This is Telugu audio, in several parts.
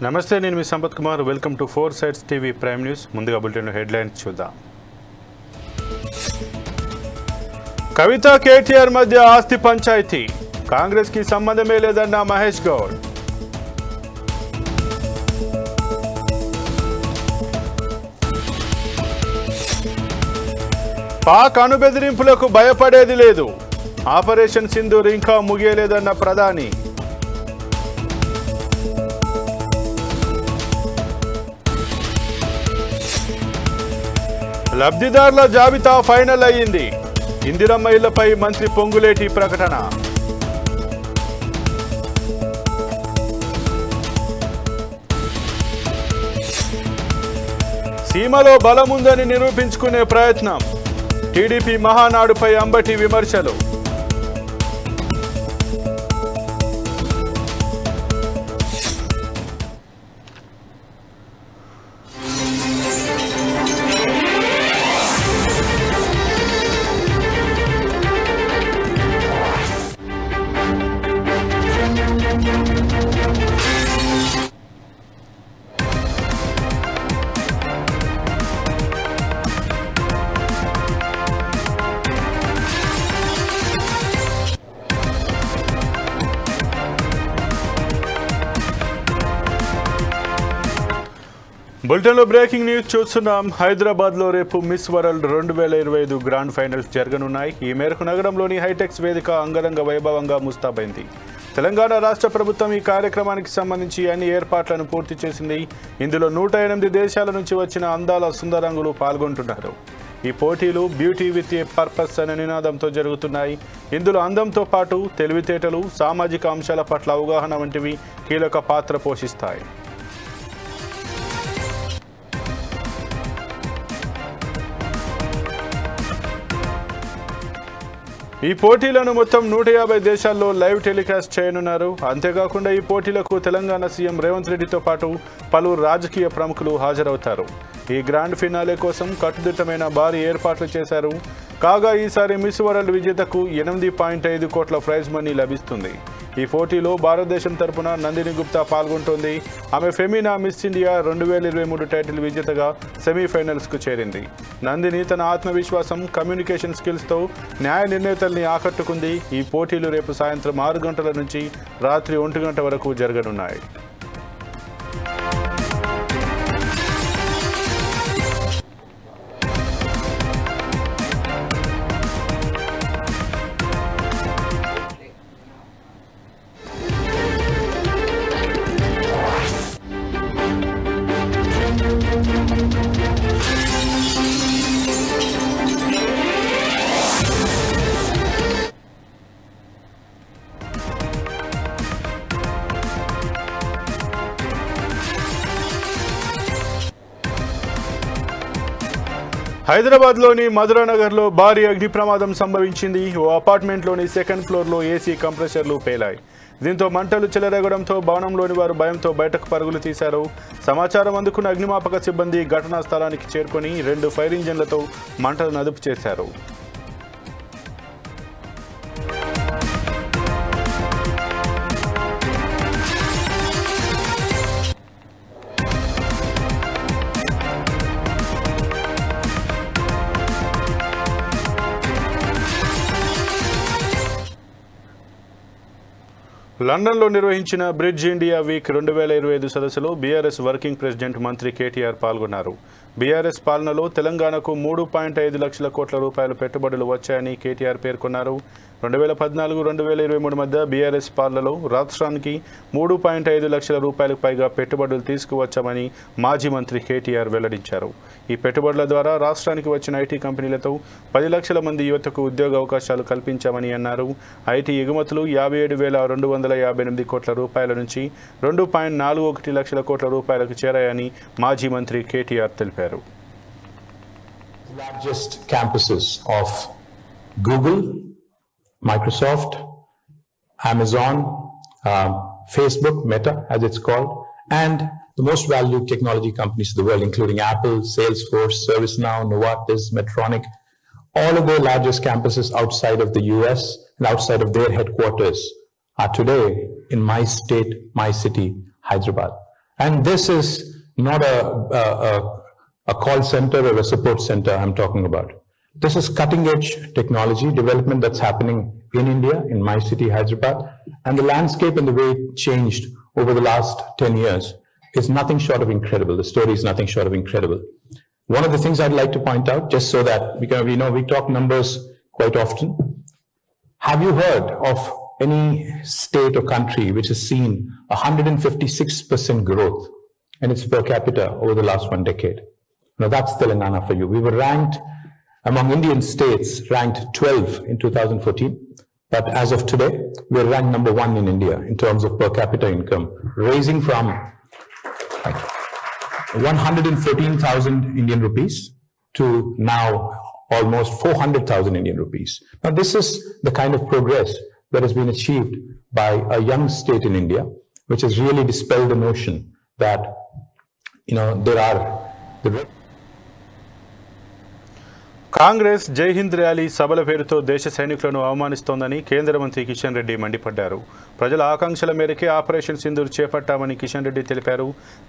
నమస్తే నేను మీ Sampath Kumar welcome to 4 sides TV prime news ముందుగా బులెటిన్ హెడ్లైన్స్ చూద్దాం కవిత కేటీఆర్ మధ్య ఆస్తి పంచాయతీ కాంగ్రెస్ కి సంబంధమే లేదన్న మహేష్ గౌడ్ పాక్ అణుబెదిరింపులకు భయపడేది లేదు ఆపరేషన్ సింధూర్ ఇంకా ముగియలేదన్న ప్రధాని లబ్ధిదారుల జాబితా ఫైనల్ అయ్యింది ఇందిరమ్మ ఇళ్లపై మంత్రి పొంగులేటి ప్రకటన సీమలో బలముందని నిరూపించుకునే ప్రయత్నం టీడీపీ మహానాడుపై అంబటి విమర్శలు బులెటిన్లో బ్రేకింగ్ న్యూస్ చూస్తున్నాం. హైదరాబాద్లో రేపు మిస్ వరల్డ్ 2025 గ్రాండ్ ఫైనల్స్ జరగనున్నాయి. ఈ మేరకు నగరంలోని హైటెక్స్ వేదిక అంగరంగ వైభవంగా ముస్తాబైంది. తెలంగాణ రాష్ట్ర ప్రభుత్వం ఈ కార్యక్రమానికి సంబంధించి అన్ని ఏర్పాట్లను పూర్తి చేసింది. ఇందులో 108 దేశాల నుంచి వచ్చిన అందాల సుందరంగులు పాల్గొంటున్నారు. ఈ పోటీలు బ్యూటీ విత్ ఏ పర్పస్ అనే నినాదంతో జరుగుతున్నాయి. ఇందులో అందంతో పాటు తెలివితేటలు, సామాజిక అంశాల పట్ల అవగాహన వంటివి కీలక పాత్ర పోషిస్తాయి. ఈ పోటీలను మొత్తం 150 దేశాల్లో లైవ్ టెలికాస్ట్ చేయనున్నారు. అంతేకాకుండా ఈ పోటీలకు తెలంగాణ సీఎం రేవంత్ రెడ్డితో పాటు పలువురు రాజకీయ ప్రముఖులు హాజరవుతారు. ఈ గ్రాండ్ ఫినాలే కోసం కట్టుదిట్టమైన భారీ ఏర్పాట్లు చేశారు. కాగా ఈసారి మిస్ వరల్డ్ విజేతకు 8.5 కోట్ల ప్రైజ్ మనీ లభిస్తుంది. ఈ పోటీలో భారతదేశం తరపున నందిని గుప్తా పాల్గొంటోంది. ఆమె ఫెమినా మిస్ ఇండియా 2023 టైటిల్ విజేతగా సెమీఫైనల్స్కు చేరింది. నందిని తన ఆత్మవిశ్వాసం, కమ్యూనికేషన్ స్కిల్స్తో న్యాయ నిర్ణేతల్ని ఆకట్టుకుంది. ఈ పోటీలు రేపు సాయంత్రం 6 గంటల నుంచి రాత్రి 1 గంట వరకు జరగనున్నాయి. హైదరాబాద్లోని మధురానగర్లో భారీ అగ్ని ప్రమాదం సంభవించింది. ఓ అపార్ట్మెంట్లోని సెకండ్ ఫ్లోర్లో ఏసీ కంప్రెషర్లు పేలాయి. దీంతో మంటలు చెలరేగడంతో భవనంలోని వారు భయంతో బయటకు పరుగులు తీశారు. సమాచారం అందుకున్న అగ్నిమాపక సిబ్బంది ఘటనా స్థలానికి చేరుకొని 2 ఫైర్ ఇంజన్లతో మంటలను అదుపు చేశారు. లండన్లో నిర్వహించిన బ్రిడ్జ్ ఇండియా వీక్ 2025 సదస్సులో బీఆర్ఎస్ వర్కింగ్ ప్రెసిడెంట్ మంత్రి కేటీఆర్ పాల్గొన్నారు. బీఆర్ఎస్ పాలనలో తెలంగాణకు 3.5 లక్షల కోట్ల రూపాయల పెట్టుబడులు వచ్చాయని కేటీఆర్ పేర్కొన్నారు. 2014-2023 మధ్య బీఆర్ఎస్ పాలనలో రాష్ట్రానికి 3.5 లక్షల రూపాయలకు పైగా పెట్టుబడులు తీసుకువచ్చామని మాజీ మంత్రి కేటీఆర్ వెల్లడించారు. ఈ పెట్టుబడుల ద్వారా రాష్ట్రానికి వచ్చిన ఐటీ కంపెనీలతో 10 లక్షల మంది యువతకు ఉద్యోగ అవకాశాలు కల్పించామని అన్నారు. ఐటీ ఎగుమతులు 57,258 కోట్ల రూపాయల నుంచి 2.41 లక్షల కోట్ల రూపాయలకు చేరాయని మాజీ మంత్రి కేటీఆర్ తెలిపారు. Largest campuses of Google, Microsoft, Amazon, Facebook, Meta as it's called, and the most valued technology companies in the world, including Apple, Salesforce, ServiceNow, Novartis, Medtronic, all of their largest campuses outside of the US and outside of their headquarters are today in my state, my city, Hyderabad. And this is not a call center or a support center I'm talking about. This is cutting edge technology development that's happening in India, in my city, Hyderabad. And the landscape and the way it changed over the last 10 years is nothing short of incredible. The story is nothing short of incredible. One of the things I'd like to point out, just so that we talk numbers quite often. Have you heard of any state or country which has seen 156% growth in its per capita over the last 1 decade? Now that's Telangana for you. We were ranked among Indian states, ranked 12 in 2014. But as of today, we're ranked number 1 in India in terms of per capita income, raising from 114,000 Indian rupees to now almost 400,000 Indian rupees. Now, this is the kind of progress that has been achieved by a young state in India, which has really dispelled the notion that, there are the Congress జై హింద్ ర్యాలీ సభల పేరుతో దేశ సైనికులను అవమానిస్తోందని కేంద్ర మంత్రి కిషన్ రెడ్డి మండిపడ్డారు. ప్రజల ఆకాంక్షల మేరకే ఆపరేషన్ సింధూర్ చేపట్టామని కిషన్ రెడ్డి తెలిపారు.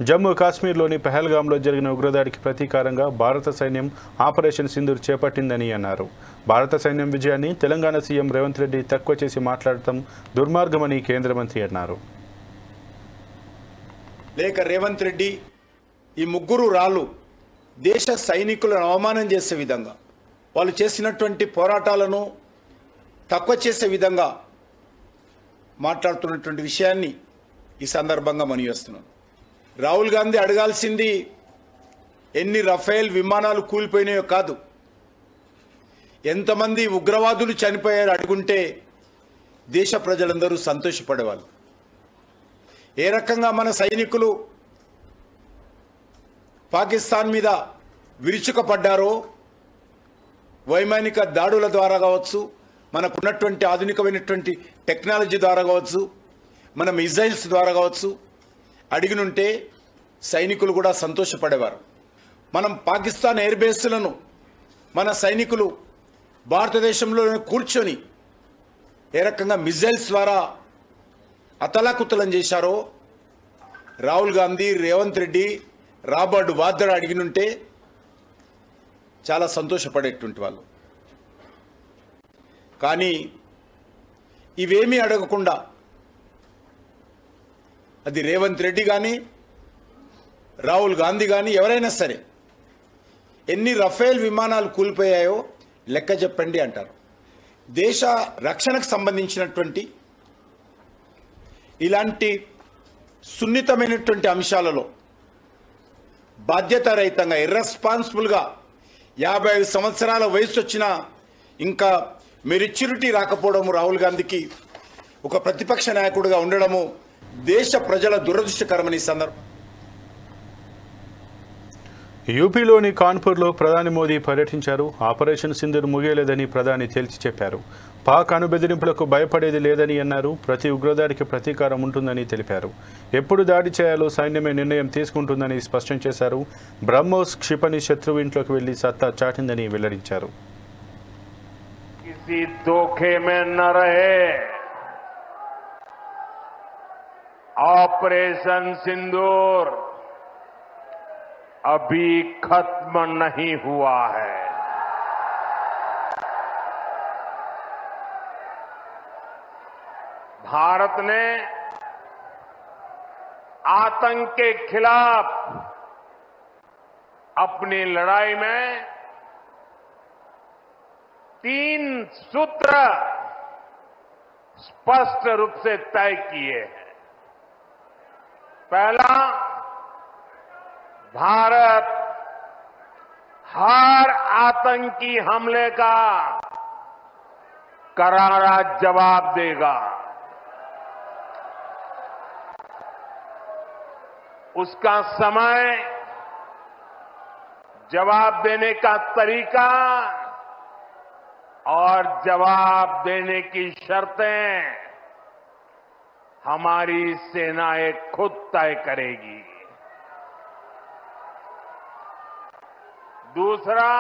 జమ్మూ కాశ్మీర్లోని పహల్గాంలో జరిగిన ఉగ్రదాడికి ప్రతీకారంగా భారత సైన్యం ఆపరేషన్ సింధూర్ చేపట్టిందని అన్నారు. భారత సైన్యం విజయాన్ని తెలంగాణ సీఎం రేవంత్ రెడ్డి తక్కువ చేసి మాట్లాడటం దుర్మార్గమని కేంద్ర మంత్రి అన్నారు. లేక రేవంత్ రెడ్డి ఈ ముగ్గురు రాళ్ళు దేశ సైనికులను అవమానం చేసే విధంగా వాళ్ళు చేసినటువంటి పోరాటాలను తక్కువ చేసే విధంగా మాట్లాడుతున్నటువంటి విషయాన్ని ఈ సందర్భంగా మనవిస్తున్నాను. రాహుల్ గాంధీ అడగాల్సింది ఎన్ని రఫేల్ విమానాలు కూలిపోయినాయో కాదు, ఎంతమంది ఉగ్రవాదులు చనిపోయారు అడుగుంటే దేశ ప్రజలందరూ సంతోషపడేవాళ్ళు. ఏ రకంగా మన సైనికులు పాకిస్తాన్ మీద విరుచుకుపడ్డారో, వైమానిక దాడుల ద్వారా కావచ్చు, మనకున్నటువంటి ఆధునికమైనటువంటి టెక్నాలజీ ద్వారా కావచ్చు, మన మిజైల్స్ ద్వారా కావచ్చు, అడిగినుంటే సైనికులు కూడా సంతోషపడేవారు. మనం పాకిస్తాన్ ఎయిర్ బేస్లను మన సైనికులు భారతదేశంలో కూర్చొని ఏ రకంగా మిజైల్స్ ద్వారా అతలాకుతలం చేశారో రాహుల్ గాంధీ, రేవంత్ రెడ్డి, రాబర్ట్ వాద్రా అడిగినుంటే చాలా సంతోషపడేటువంటి వాళ్ళు. కానీ ఇవేమీ అడగకుండా అది రేవంత్ రెడ్డి కానీ రాహుల్ గాంధీ కానీ ఎవరైనా సరే ఎన్ని రఫేల్ విమానాలు కూలిపోయాయో లెక్క చెప్పండి అంటారు. దేశ రక్షణకు సంబంధించినటువంటి ఇలాంటి సున్నితమైనటువంటి అంశాలలో బాధ్యతారహితంగా ఇర్రెస్పాన్సిబుల్గా 55 సంవత్సరాల వయసు వచ్చినా ఇంకా మెచ్యూరిటీ రాకపోవడము, రాహుల్ గాంధీకి ఒక ప్రతిపక్ష నాయకుడిగా ఉండడము దేశ ప్రజల దురదృష్టకరమని సందర్భం. యూపీలోని కాన్పూర్లో ప్రధాని మోదీ పర్యటించారు. ఆపరేషన్ సింధూర్ ముగియలేదని ప్రధాని తేల్చి చెప్పారు. పాక్ అణుబెదిరింపులకు భయపడేది లేదని అన్నారు. ప్రతి ఉగ్రదాడికి ప్రతీకారం ఉంటుందని తెలిపారు. ఎప్పుడు దాడి చేయాలో సైన్యమే నిర్ణయం తీసుకుంటుందని స్పష్టం చేశారు. బ్రహ్మోస్ క్షిపణి శత్రువు ఇంట్లోకి వెళ్లి సత్తా చాటిందని వెల్లడించారు. ऑपरेशन सिंदूर अभी खत्म नहीं हुआ है. भारत ने आतंक के खिलाफ अपनी लड़ाई में 3 सूत्र स्पष्ट रूप से तय किए हैं. पहला, भारत हर आतंकी हमले का करारा जवाब देगा. उसका समय, जवाब देने का तरीका और जवाब देने की शर्तें हमारी सेनाएं खुद तय करेगी. दूसरा,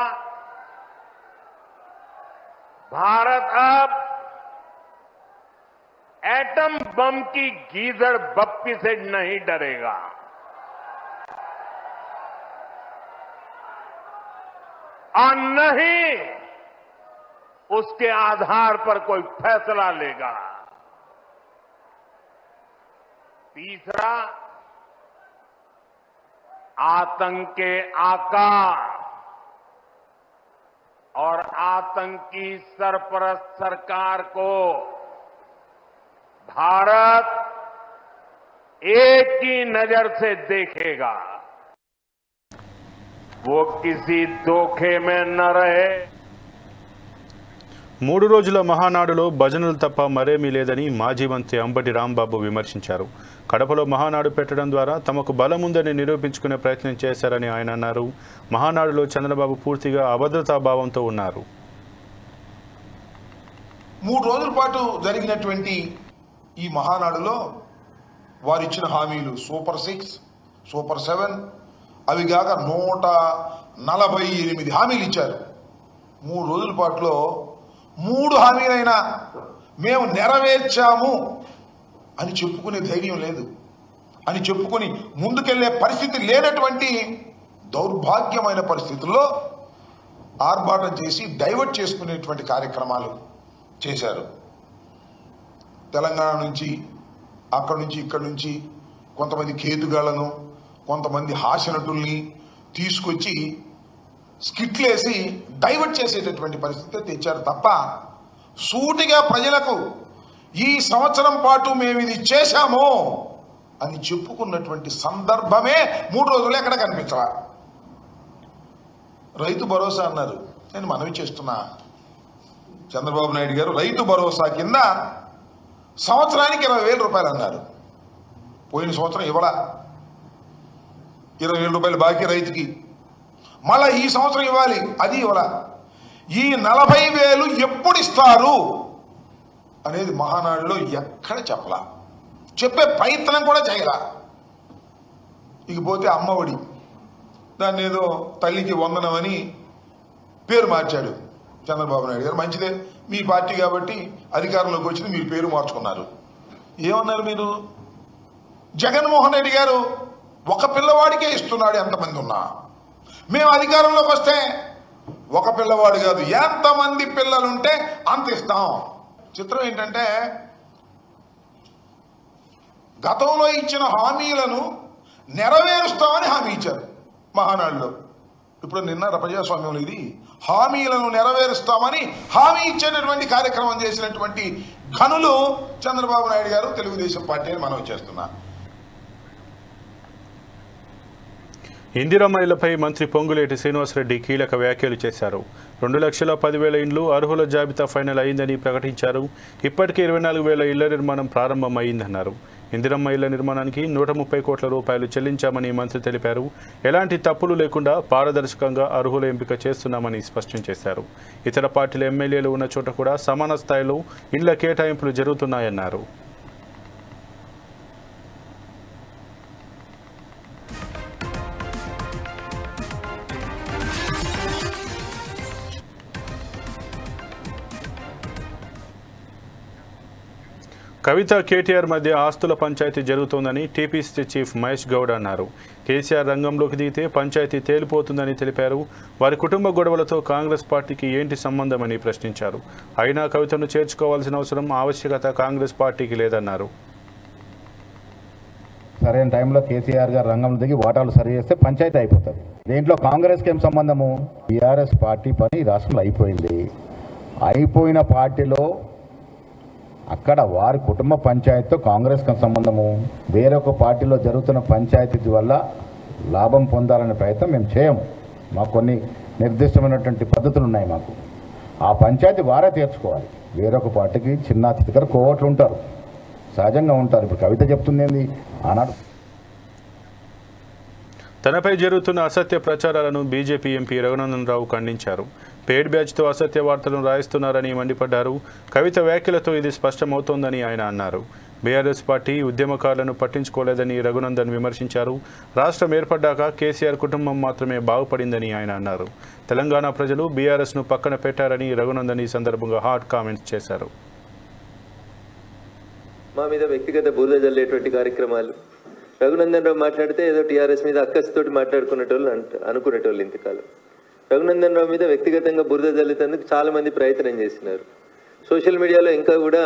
भारत अब एटम बम की गीदड़ बप्पी से नहीं डरेगा. और नहीं उसके आधार पर कोई फैसला लेगा। तीसरा, आतंक के आकार और आतंकी सरपरस्त सरकार को भारत एक ही नजर से देखेगा, वो किसी धोखे में न रहे। 3 రోజుల మహానాడులో భజనలు తప్ప మరేమీ లేదని మాజీ మంత్రి అంబటి రాంబాబు విమర్శించారు. కడపలో మహానాడు పెట్టడం ద్వారా తమకు బలం ఉందని నిరూపించుకునే ప్రయత్నం చేశారని ఆయన అన్నారు. మహానాడులో చంద్రబాబు పూర్తిగా అభద్రతా భావంతో ఉన్నారు. 3 రోజుల పాటు జరిగినటువంటి ఈ మహానాడులో వారు ఇచ్చిన హామీలు సూపర్ 6, సూపర్ 7 అవి కాక 148 హామీలు ఇచ్చారు. 3 రోజుల పాటులో 3 హామీలైనా మేము నెరవేర్చాము అని చెప్పుకునే ధైర్యం లేదు, అని చెప్పుకొని ముందుకెళ్లే పరిస్థితి లేనటువంటి దౌర్భాగ్యమైన పరిస్థితుల్లో ఆర్భాటం చేసి డైవర్ట్ చేసుకునేటువంటి కార్యక్రమాలు చేశారు. తెలంగాణ నుంచి అక్కడి నుంచి ఇక్కడి నుంచి కొంతమంది కేతుగాళ్లను, కొంతమంది హాస్యనటుల్ని తీసుకొచ్చి స్కిట్లేసి డైవర్ట్ చేసేటటువంటి పరిస్థితి తెచ్చారు తప్ప సూటిగా ప్రజలకు ఈ సంవత్సరం పాటు మేము ఇది చేశాము అని చెప్పుకున్నటువంటి సందర్భమే 3 రోజులు ఎక్కడ కనిపించలా. రైతు భరోసా అన్నారు. నేను మనవి చేస్తున్నా, చంద్రబాబు నాయుడు గారు రైతు భరోసా కింద సంవత్సరానికి 20,000 రూపాయలు అన్నారు. పోయిన సంవత్సరం ఇవ్వలా. 20,000 రూపాయలు బాకీ రైతుకి, మళ్ళా ఈ సంవత్సరం ఇవ్వాలి, అది ఇవ్వలా. ఈ 40,000 ఎప్పుడు ఇస్తారు అనేది మహానాడులో ఎక్కడ చెప్పలా, చెప్పే ప్రయత్నం కూడా చేయలా. ఇకపోతే అమ్మఒడి, దాన్ని ఏదో తల్లికి వందనం అని పేరు మార్చాడు చంద్రబాబు నాయుడు గారు. మంచిదే, మీ పార్టీ కాబట్టి అధికారంలోకి వచ్చింది, మీరు పేరు మార్చుకున్నారు. ఏమన్నారు మీరు? జగన్మోహన్ రెడ్డి గారు ఒక పిల్లవాడికే ఇస్తున్నాడు ఎంతమంది ఉన్నా, మేము అధికారంలోకి వస్తే ఒక పిల్లవాడు కాదు ఎంతమంది పిల్లలుంటే అంత ఇస్తాం. చిత్రం ఏంటంటే గతంలో ఇచ్చిన హామీలను నెరవేరుస్తామని హామీ ఇచ్చారు మహానాడులో. ఇప్పుడు నిన్న ప్రజాస్వామ్యంలో ఇది హామీలను నెరవేరుస్తామని హామీ ఇచ్చేటటువంటి కార్యక్రమం చేసినటువంటి ఘనులు చంద్రబాబు నాయుడు గారు, తెలుగుదేశం పార్టీ అని మనం చేస్తున్నా. ఇందిరమ్మ ఇళ్లపై మంత్రి పొంగులేటి శ్రీనివాసరెడ్డి కీలక వ్యాఖ్యలు చేశారు. 2,10,000 ఇండ్లు అర్హుల జాబితా ఫైనల్ అయిందని ప్రకటించారు. ఇప్పటికే 24,000 ఇళ్ల నిర్మాణం ప్రారంభమైందన్నారు. ఇందిరమ్మ ఇళ్ల నిర్మాణానికి 130 కోట్ల రూపాయలు చెల్లించామని మంత్రి తెలిపారు. ఎలాంటి తప్పులు లేకుండా పారదర్శకంగా అర్హుల ఎంపిక చేస్తున్నామని స్పష్టం చేశారు. ఇతర పార్టీల ఎమ్మెల్యేలు ఉన్న చోట కూడా సమాన స్థాయిలో ఇండ్ల కేటాయింపులు జరుగుతున్నాయన్నారు. కవిత కేటీఆర్ మధ్య ఆస్తుల పంచాయతీ జరుగుతోందని టీపీసీ చీఫ్ మహేష్ గౌడ్ అన్నారు. కేసీఆర్ రంగంలోకి దిగితే పంచాయతీ తేలిపోతుందని తెలిపారు. వారి కుటుంబ గొడవలతో కాంగ్రెస్ పార్టీకి ఏంటి సంబంధమని ప్రశ్నించారు. అయినా కవితను చేర్చుకోవాల్సిన అవసరం, ఆవశ్యకత కాంగ్రెస్ పార్టీకి లేదన్నారు. సరైన టైంలో కేసీఆర్ గారు రంగంలో దిగి వాటాలు సరి చేస్తే పంచాయతీ అయిపోతుంది. దీంట్లో కాంగ్రెస్కి ఏం సంబంధము? టీఆర్ఎస్ పార్టీ పని రాష్ట్రంలో అయిపోయింది. అయిపోయిన పార్టీలో అక్కడ వారి కుటుంబ పంచాయతీతో కాంగ్రెస్కి సంబంధము. వేరొక పార్టీలో జరుగుతున్న పంచాయతీ వల్ల లాభం పొందాలనే ప్రయత్నం మేము చేయము. మాకు కొన్ని నిర్దిష్టమైనటువంటి పద్ధతులు ఉన్నాయి. మాకు ఆ పంచాయతీ వారే తీర్చుకోవాలి. వేరొక పార్టీకి చిన్న చితకర కోవట్లు ఉంటారు, సహజంగా ఉంటారు. ఇప్పుడు కవిత చెప్తుంది ఏంది ఆనాడు తనపై జరుగుతున్న అసత్య ప్రచారాలను బీజేపీ ఎంపీ రఘునందన్ రావు ఖండించారు. పేడ్ బ్యాచ్తో అసత్య వార్తలను రాయిస్తున్నారని మండిపడ్డారు. కవిత వ్యాఖ్యలతో ఇది స్పష్టమవుతోందని ఆయన అన్నారు. బీఆర్ఎస్ పార్టీ ఉద్యమకారులను పట్టించుకోలేదని రఘునందన్ విమర్శించారు. రాష్ట్రం ఏర్పడ్డాక కేసీఆర్ కుటుంబం మాత్రమే బాగుపడిందని ఆయన అన్నారు. తెలంగాణ ప్రజలు బీఆర్ఎస్ను పక్కన పెట్టారని రఘునందన్ ఈ సందర్భంగా హాట్ కామెంట్స్ చేశారు. మా మీద వ్యక్తిగత బురద జల్లేటువంటి కార్యక్రమాలు, రఘునందన్ రావు మాట్లాడితే ఏదో టీఆర్ఎస్ మీద అక్కసితోటి మాట్లాడుకునేటోళ్ళు అనుకునేటోళ్ళు ఇంతకాలం. రఘునందన్ రావు మీద వ్యక్తిగతంగా బురద జల్లేందుకు చాలా మంది ప్రయత్నం చేసినారు. సోషల్ మీడియాలో ఇంకా కూడా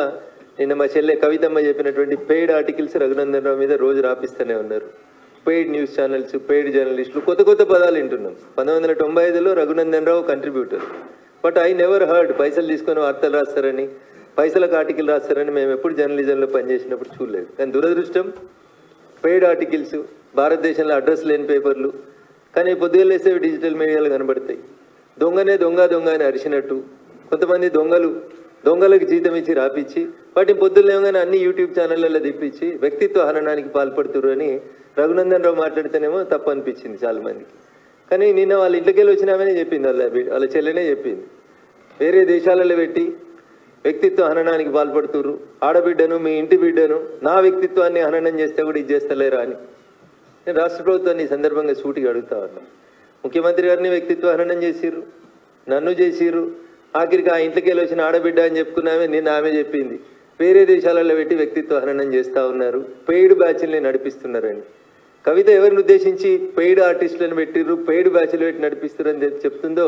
నిన్న మా చెల్లె కవితమ్మ చెప్పినటువంటి పెయిడ్ ఆర్టికల్స్ రఘునందన్ రావు మీద రోజు రాపిస్తూనే ఉన్నారు. పెయిడ్ న్యూస్ ఛానల్స్, పెయిడ్ జర్నలిస్టులు, కొత్త కొత్త పదాలు వింటున్నాం. 1995లో Raghunandan Rao contributor, but I never heard పైసలు తీసుకొని వార్తలు రాస్తారని, పైసలకు ఆర్టికల్ రాస్తారని మేము ఎప్పుడు జర్నలిజంలో పనిచేసినప్పుడు చూడలేదు. కానీ దురదృష్టం పెయిడ్ ఆర్టికల్స్, భారతదేశంలో అడ్రస్ లేని పేపర్లు, కానీ పొద్దుగా లేస్తే డిజిటల్ మీడియాలో కనబడతాయి. దొంగనే దొంగ దొంగ అని అరిచినట్టు కొంతమంది దొంగలకు జీతం ఇచ్చి రాపిచ్చి వాటిని పొద్దులేమగానే అన్ని యూట్యూబ్ ఛానళ్ళలో తిప్పించి వ్యక్తిత్వ హననానికి పాల్పడుతురు అని రఘునందన్ రావు మాట్లాడితేనేమో తప్పు అనిపించింది చాలా మందికి. కానీ నిన్న వాళ్ళ ఇంట్లోకెళ్ళి వచ్చినామని చెప్పింది, వాళ్ళ చెల్లెనే చెప్పింది. వేరే దేశాలలో పెట్టి వ్యక్తిత్వ హననానికి పాల్పడుతురు, ఆడబిడ్డను మీ ఇంటి బిడ్డను నా వ్యక్తిత్వాన్ని హననం చేస్తే కూడా ఇది చేస్తలేరా అని నేను రాష్ట్ర ప్రభుత్వాన్ని ఈ సందర్భంగా సూటిగా అడుగుతా ఉన్నాను. ముఖ్యమంత్రి గారిని వ్యక్తిత్వ హననం చేసిర్రు, నన్ను చేసిర్రు, ఆఖరికి ఆ ఇంట్లోకి వెళ్ళి వచ్చిన ఆడబిడ్డ అని చెప్పుకున్నామే నిన్న ఆమె చెప్పింది వేరే దేశాలలో పెట్టి వ్యక్తిత్వ హననం చేస్తూ ఉన్నారు, పెయిడ్ బ్యాచ్ల్ని నడిపిస్తున్నారని. కవిత ఎవరిని ఉద్దేశించి పెయిడ్ ఆర్టిస్టులను పెట్టిర్రు, పెయిడ్ బ్యాచ్లు పెట్టి నడిపిస్తున్నారని చెప్తుందో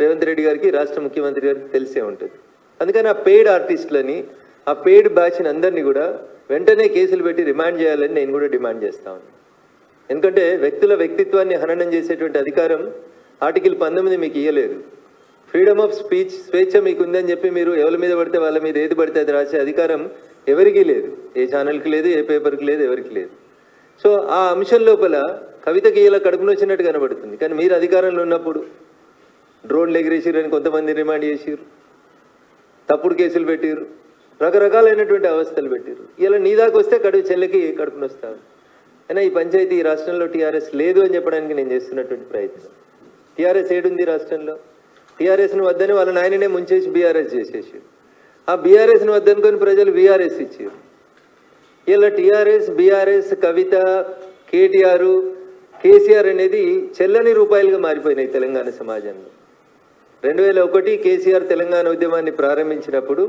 రేవంత్ రెడ్డి గారికి, రాష్ట్ర ముఖ్యమంత్రి గారికి తెలిసే ఉంటుంది. అందుకని ఆ పెయిడ్ ఆర్టిస్టులని, ఆ పెయిడ్ బ్యాచ్ని అందరినీ కూడా వెంటనే కేసులు పెట్టి రిమాండ్ చేయాలని నేను కూడా డిమాండ్ చేస్తా ఉన్నాను. ఎందుకంటే వ్యక్తుల వ్యక్తిత్వాన్ని హననం చేసేటువంటి అధికారం ఆర్టికల్ 19 మీకు ఇవ్వలేదు. ఫ్రీడమ్ ఆఫ్ స్పీచ్, స్వేచ్ఛ మీకు ఉందని చెప్పి మీరు ఎవరి మీద పడితే వాళ్ళ మీద ఏది పడితే అది రాసే అధికారం ఎవరికీ లేదు, ఏ ఛానల్కి లేదు, ఏ పేపర్కి లేదు, ఎవరికి లేదు. సో ఆ అంశం లోపల కవితకి ఇలా కడుపును వచ్చినట్టు కనబడుతుంది. కానీ మీరు అధికారంలో ఉన్నప్పుడు డ్రోన్లు ఎగిరేసిరని కొంతమంది రిమాండ్ చేసిర్రు, తప్పుడు కేసులు పెట్టిర్రు, రకరకాలైనటువంటి అవస్థలు పెట్టిర్రు. ఇలా నీ దాకా వస్తే చెల్లెకి కడుపును వస్తాను. అయినా ఈ పంచాయతీ ఈ రాష్ట్రంలో టీఆర్ఎస్ లేదు అని చెప్పడానికి నేను చేస్తున్నటువంటి ప్రయత్నం. టీఆర్ఎస్ ఏడుంది రాష్ట్రంలో? టీఆర్ఎస్ను వద్దని వాళ్ళ నాయననే ముంచేసి బీఆర్ఎస్ చేసేసారు. ఆ బీఆర్ఎస్ను వద్దనుకొని ప్రజలు బీఆర్ఎస్ ఇచ్చారు. ఇలా టీఆర్ఎస్, బీఆర్ఎస్, కవిత, కేటీఆర్, కేసీఆర్ అనేది చెల్లని రూపాయలుగా మారిపోయినాయి తెలంగాణ సమాజంలో. 2001 కేసీఆర్ తెలంగాణ ఉద్యమాన్ని ప్రారంభించినప్పుడు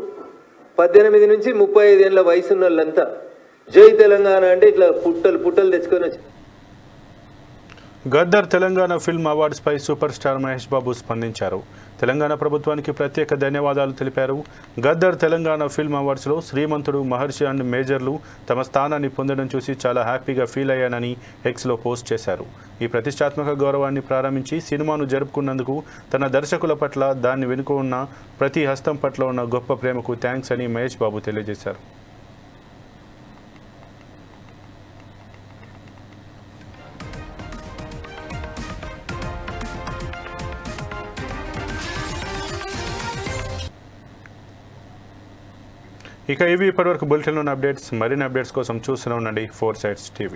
18 నుంచి 35 ఏళ్ళ వయసున్న వాళ్ళంతా జై తెలంగాణ అంటే ఇట్లా పుట్టలు తెచ్చుకొని వచ్చి. గద్దర్ తెలంగాణ ఫిల్మ్ అవార్డ్స్ పై సూపర్ స్టార్ మహేష్ బాబు స్పందించారు. తెలంగాణ ప్రభుత్వానికి ప్రత్యేక ధన్యవాదాలు తెలిపారు. గద్దర్ తెలంగాణ ఫిల్మ్ అవార్డ్స్లో శ్రీమంతుడు, మహర్షి అండ్ మేజర్లు తమ స్థానాన్ని పొందడం చూసి చాలా హ్యాపీగా ఫీల్ అయ్యానని ఎక్స్లో పోస్ట్ చేశారు. ఈ ప్రతిష్టాత్మక గౌరవాన్ని ప్రారంభించి సినిమాను జరుపుకున్నందుకు తన దర్శకుల పట్ల, దాన్ని వెనుక ఉన్న ప్రతి హస్తం పట్ల ఉన్న గొప్ప ప్రేమకు థ్యాంక్స్ అని మహేష్ బాబు తెలియజేశారు. ఇక ఇవి ఇప్పటివరకు బులెటిన్లోని అప్డేట్స్. మరిన్ని అప్డేట్స్ కోసం చూస్తూనే ఉండండి 4 Sides TV.